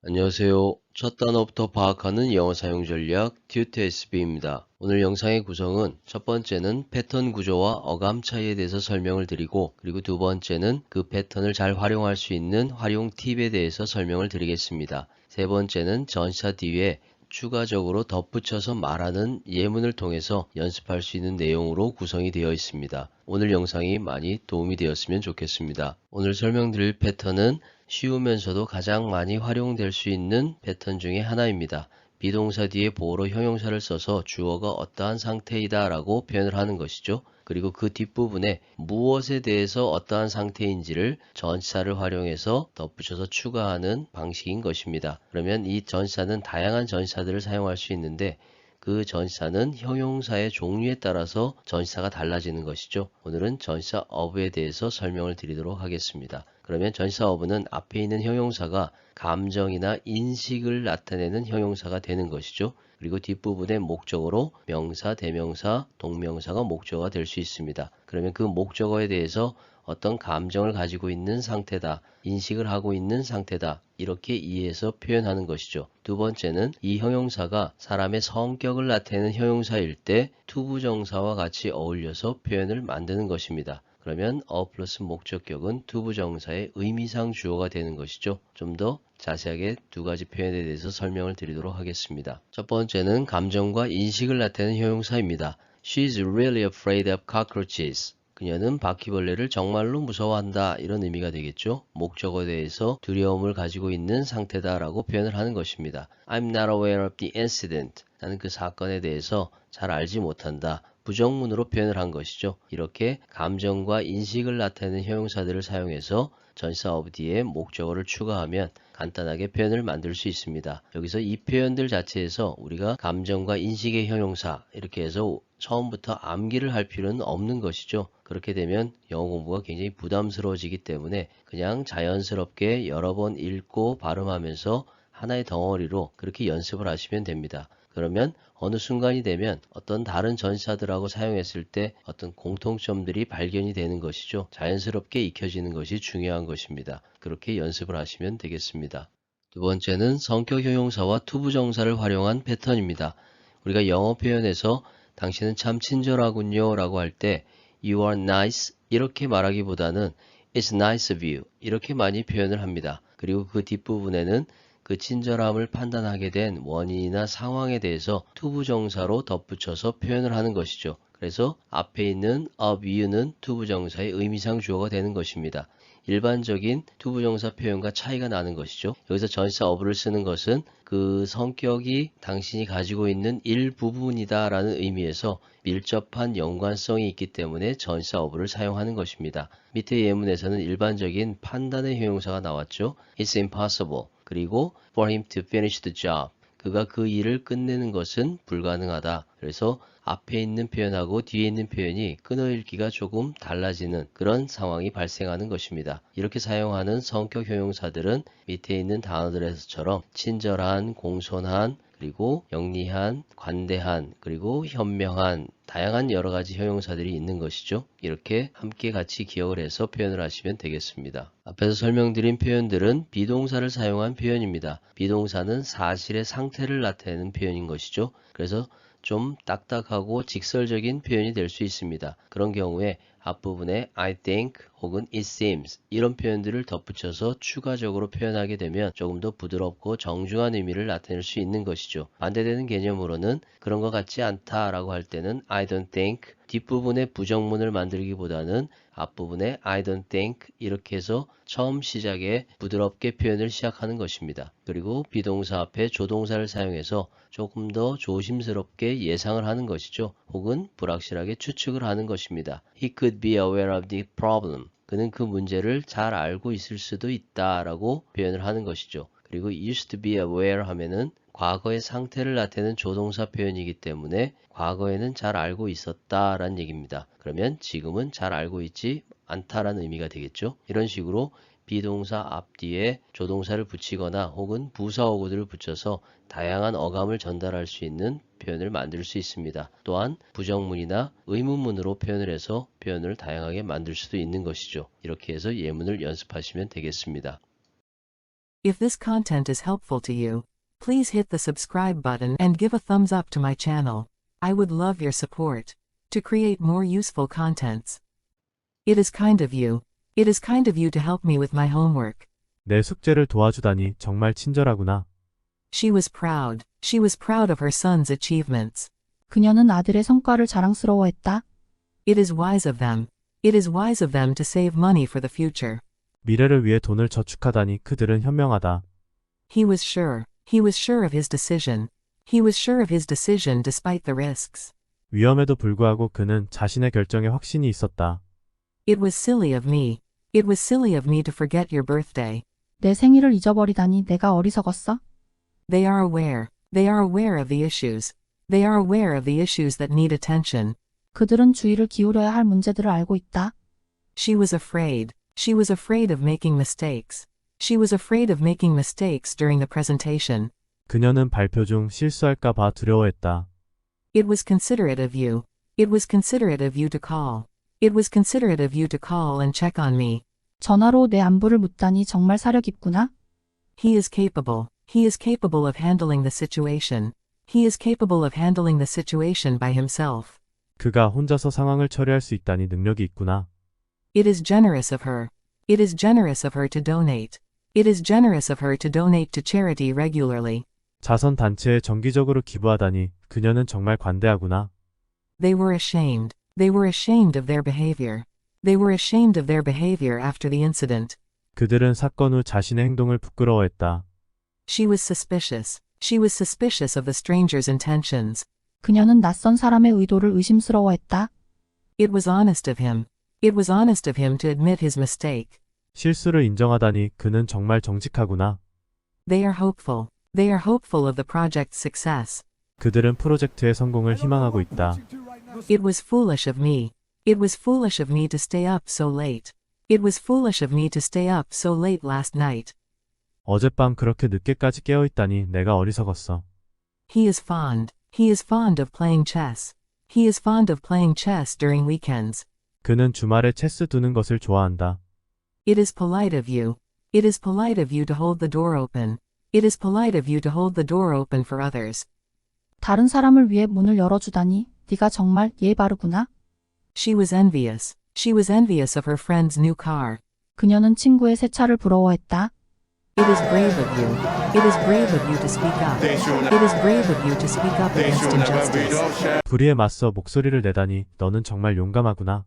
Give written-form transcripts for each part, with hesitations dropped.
안녕하세요. 첫 단어부터 파악하는 영어 사용 전략 튜트 SB입니다. 오늘 영상의 구성은 첫 번째는 패턴 구조와 어감 차이에 대해서 설명을 드리고, 그리고 두 번째는 그 패턴을 잘 활용할 수 있는 활용 팁에 대해서 설명을 드리겠습니다. 세 번째는 전치사 뒤에 추가적으로 덧붙여서 말하는 예문을 통해서 연습할 수 있는 내용으로 구성이 되어 있습니다. 오늘 영상이 많이 도움이 되었으면 좋겠습니다. 오늘 설명드릴 패턴은 쉬우면서도 가장 많이 활용될 수 있는 패턴 중에 하나입니다. 비동사 뒤에 보어로 형용사를 써서 주어가 어떠한 상태이다 라고 표현을 하는 것이죠. 그리고 그 뒷부분에 무엇에 대해서 어떠한 상태인지를 전치사를 활용해서 덧붙여서 추가하는 방식인 것입니다. 그러면 이 전치사는 다양한 전치사들을 사용할 수 있는데, 그 전치사는 형용사의 종류에 따라서 전치사가 달라지는 것이죠. 오늘은 전치사 of에 대해서 설명을 드리도록 하겠습니다. 그러면 전치사 of는 앞에 있는 형용사가 감정이나 인식을 나타내는 형용사가 되는 것이죠. 그리고 뒷부분에 목적어로 명사, 대명사, 동명사가 목적어가 될 수 있습니다. 그러면 그 목적어에 대해서 어떤 감정을 가지고 있는 상태다, 인식을 하고 있는 상태다, 이렇게 이해해서 표현하는 것이죠. 두 번째는 이 형용사가 사람의 성격을 나타내는 형용사일 때 투부정사와 같이 어울려서 표현을 만드는 것입니다. 그러면 플러스 목적격은 투부정사의 의미상 주어가 되는 것이죠. 좀 더 자세하게 두 가지 표현에 대해서 설명을 드리도록 하겠습니다. 첫 번째는 감정과 인식을 나타내는 형용사입니다. She's really afraid of cockroaches. 그녀는 바퀴벌레를 정말로 무서워한다, 이런 의미가 되겠죠. 목적어에 대해서 두려움을 가지고 있는 상태다라고 표현을 하는 것입니다. I'm not aware of the incident. 나는 그 사건에 대해서 잘 알지 못한다. 부정문으로 표현을 한 것이죠. 이렇게 감정과 인식을 나타내는 형용사들을 사용해서 전치사 of 뒤에 목적어를 추가하면 간단하게 표현을 만들 수 있습니다. 여기서 이 표현들 자체에서 우리가 감정과 인식의 형용사 이렇게 해서 처음부터 암기를 할 필요는 없는 것이죠. 그렇게 되면 영어 공부가 굉장히 부담스러워지기 때문에 그냥 자연스럽게 여러 번 읽고 발음하면서 하나의 덩어리로 그렇게 연습을 하시면 됩니다. 그러면 어느 순간이 되면 어떤 다른 전치사들하고 사용했을 때 어떤 공통점들이 발견이 되는 것이죠. 자연스럽게 익혀지는 것이 중요한 것입니다. 그렇게 연습을 하시면 되겠습니다. 두 번째는 성격 형용사와 투부정사를 활용한 패턴입니다. 우리가 영어 표현에서 당신은 참 친절하군요 라고 할 때 You are nice 이렇게 말하기보다는 It's nice of you 이렇게 많이 표현을 합니다. 그리고 그 뒷부분에는 그 친절함을 판단하게 된 원인이나 상황에 대해서 투부정사로 덧붙여서 표현을 하는 것이죠. 그래서 앞에 있는 of you는 투부정사의 의미상 주어가 되는 것입니다. 일반적인 투부정사 표현과 차이가 나는 것이죠. 여기서 전치사 of를 쓰는 것은 그 성격이 당신이 가지고 있는 일부분이다 라는 의미에서 밀접한 연관성이 있기 때문에 전치사 of를 사용하는 것입니다. 밑에 예문에서는 일반적인 판단의 형용사가 나왔죠. It's impossible. 그리고 for him to finish the job. 그가 그 일을 끝내는 것은 불가능하다. 그래서 앞에 있는 표현하고 뒤에 있는 표현이 끊어읽기가 조금 달라지는 그런 상황이 발생하는 것입니다. 이렇게 사용하는 성격 형용사들은 밑에 있는 단어들에서처럼 친절한, 공손한, 그리고 영리한, 관대한, 그리고 현명한 다양한 여러 가지 형용사들이 있는 것이죠. 이렇게 함께 같이 기억을 해서 표현을 하시면 되겠습니다. 앞에서 설명드린 표현들은 비동사를 사용한 표현입니다. 비동사는 사실의 상태를 나타내는 표현인 것이죠. 그래서 좀 딱딱하고 직설적인 표현이 될 수 있습니다. 그런 경우에 앞부분에 I think 혹은 it seems 이런 표현들을 덧붙여서 추가적으로 표현하게 되면 조금 더 부드럽고 정중한 의미를 나타낼 수 있는 것이죠. 반대되는 개념으로는 그런 것 같지 않다라고 할 때는 I don't think 뒷부분에 부정문을 만들기보다는 앞부분에 I don't think 이렇게 해서 처음 시작에 부드럽게 표현을 시작하는 것입니다. 그리고 비동사 앞에 조동사를 사용해서 조금 더 조심스럽게 예상을 하는 것이죠. 혹은 불확실하게 추측을 하는 것입니다. He could be aware of the problem. 그는 그 문제를 잘 알고 있을 수도 있다 라고 표현을 하는 것이죠. 그리고 used to be aware 하면은 과거의 상태를 나타내는 조동사 표현이기 때문에 과거에는 잘 알고 있었다라는 얘기입니다. 그러면 지금은 잘 알고 있지 않다라는 의미가 되겠죠. 이런 식으로 비동사 앞뒤에 조동사를 붙이거나 혹은 부사어구들을 붙여서 다양한 어감을 전달할 수 있는 표현을 만들 수 있습니다. 또한 부정문이나 의문문으로 표현을 해서 표현을 다양하게 만들 수도 있는 것이죠. 이렇게 해서 예문을 연습하시면 되겠습니다. If this content is helpful to you, please hit the subscribe button and give a thumbs up to my channel. I would love your support to create more useful contents. It is kind of you. It is kind of you to help me with my homework. 내 숙제를 도와주다니 정말 친절하구나. She was proud. She was proud of her son's achievements. 그녀는 아들의 성과를 자랑스러워했다. It is wise of them. It is wise of them to save money for the future. 미래를 위해 돈을 저축하다니 그들은 현명하다. He was sure. He was sure of his decision. He was sure of his decision despite the risks. 위험에도 불구하고 그는 자신의 결정에 확신이 있었다. It was silly of me. It was silly of me to forget your birthday. 내 생일을 잊어버리다니 내가 어리석었어. They are aware. They are aware of the issues. They are aware of the issues that need attention. 그들은 주의를 기울여야 할 문제들을 알고 있다. She was afraid. She was afraid of making mistakes. She was afraid of making mistakes during the presentation. 그녀는 발표 중 실수할까 봐 두려워했다. It was considerate of you. It was considerate of you to call. It was considerate of you to call and check on me. 전화로 내 안부를 묻다니 정말 사려 깊구나. He is capable. He is capable of handling the situation. He is capable of handling the situation by himself. 그가 혼자서 상황을 처리할 수 있다니 능력이 있구나. It is generous of her. It is generous of her to donate. It is generous of her to donate to charity regularly. 자선 단체에 정기적으로 기부하다니 그녀는 정말 관대하구나. They were ashamed. They were ashamed of their behavior. They were ashamed of their behavior after the incident. 그들은 사건 후 자신의 행동을 부끄러워했다. She was suspicious. She was suspicious of the stranger's intentions. 그녀는 낯선 사람의 의도를 의심스러워했다. It was honest of him. It was honest of him to admit his mistake. 실수를 인정하다니 그는 정말 정직하구나. They are hopeful. They are hopeful of the project's success. 그들은 프로젝트의 성공을 희망하고 있다. It was foolish of me. It was foolish of me to stay up so late. It was foolish of me to stay up so late last night. 어젯밤 그렇게 늦게까지 깨어있다니 내가 어리석었어. He is fond. He is fond of playing chess. He is fond of playing chess during weekends. 그는 주말에 체스 두는 것을 좋아한다. It is polite of you. It is polite of you to hold the door open. It is polite of you to hold the door open for others. 다른 사람을 위해 문을 열어주다니 네가 정말 예의 바르구나. She was envious. She was envious of her friend's new car. 그녀는 친구의 새 차를 부러워했다. It is brave of you. It is brave of you to speak up. It is brave of you to speak up against injustice. 불의에 맞서 목소리를 내다니 너는 정말 용감하구나.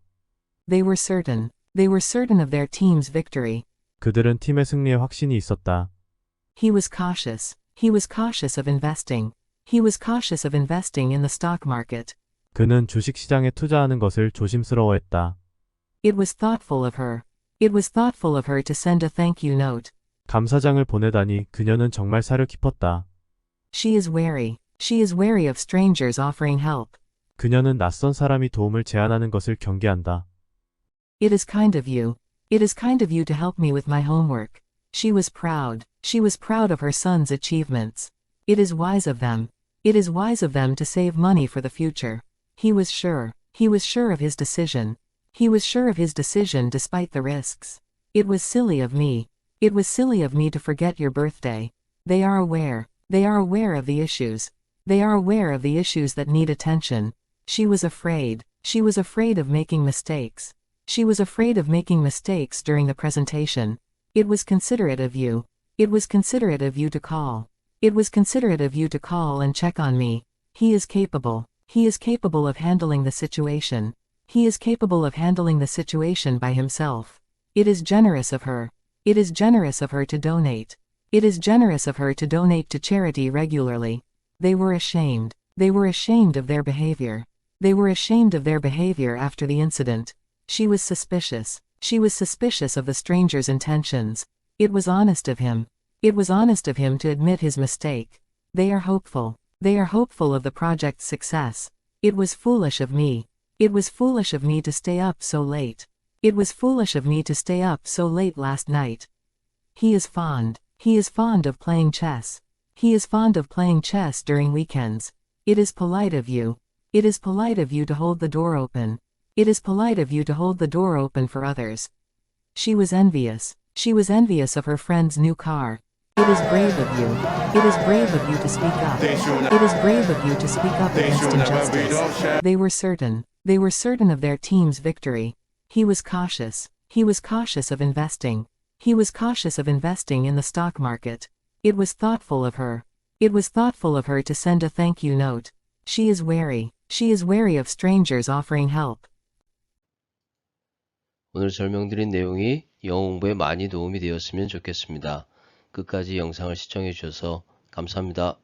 They were certain. They were certain of their team's victory. 그들은 팀의 승리에 확신이 있었다. He was cautious. He was cautious of investing. He was cautious of investing in the stock market. 그는 주식시장에 투자하는 것을 조심스러워했다. It was thoughtful of her. It was thoughtful of her to send a thank you note. 감사장을 보내다니 그녀는 정말 사려 깊었다. She is wary. She is wary of strangers offering help. 그녀는 낯선 사람이 도움을 제안하는 것을 경계한다. It is kind of you. It is kind of you to help me with my homework. She was proud. She was proud of her son's achievements. It is wise of them. It is wise of them to save money for the future. He was sure. He was sure of his decision. He was sure of his decision despite the risks. It was silly of me. It was silly of me to forget your birthday. They are aware. They are aware of the issues. They are aware of the issues that need attention. She was afraid. She was afraid of making mistakes. She was afraid of making mistakes during the presentation. It was considerate of you. It was considerate of you to call. It was considerate of you to call and check on me. He is capable. He is capable of handling the situation. He is capable of handling the situation by himself. It is generous of her. It is generous of her to donate. It is generous of her to donate to charity regularly. They were ashamed. They were ashamed of their behavior. They were ashamed of their behavior after the incident. She was suspicious. She was suspicious of the stranger's intentions. It was honest of him. It was honest of him to admit his mistake. They are hopeful. They are hopeful of the project's success. It was foolish of me. It was foolish of me to stay up so late. It was foolish of me to stay up so late last night. He is fond. He is fond of playing chess. He is fond of playing chess during weekends. It is polite of you. It is polite of you to hold the door open. It is polite of you to hold the door open for others. She was envious. She was envious of her friend's new car. It is brave of you. It is brave of you to speak up. It is brave of you to speak up against injustice. They were certain. They were certain of their team's victory. He was cautious. He was cautious of investing. He was cautious of investing in the stock market. It was thoughtful of her. It was thoughtful of her to send a thank you note. She is wary. She is wary of strangers offering help. 오늘 설명드린 내용이 영어 공부에 많이 도움이 되었으면 좋겠습니다. 끝까지 영상을 시청해 주셔서 감사합니다.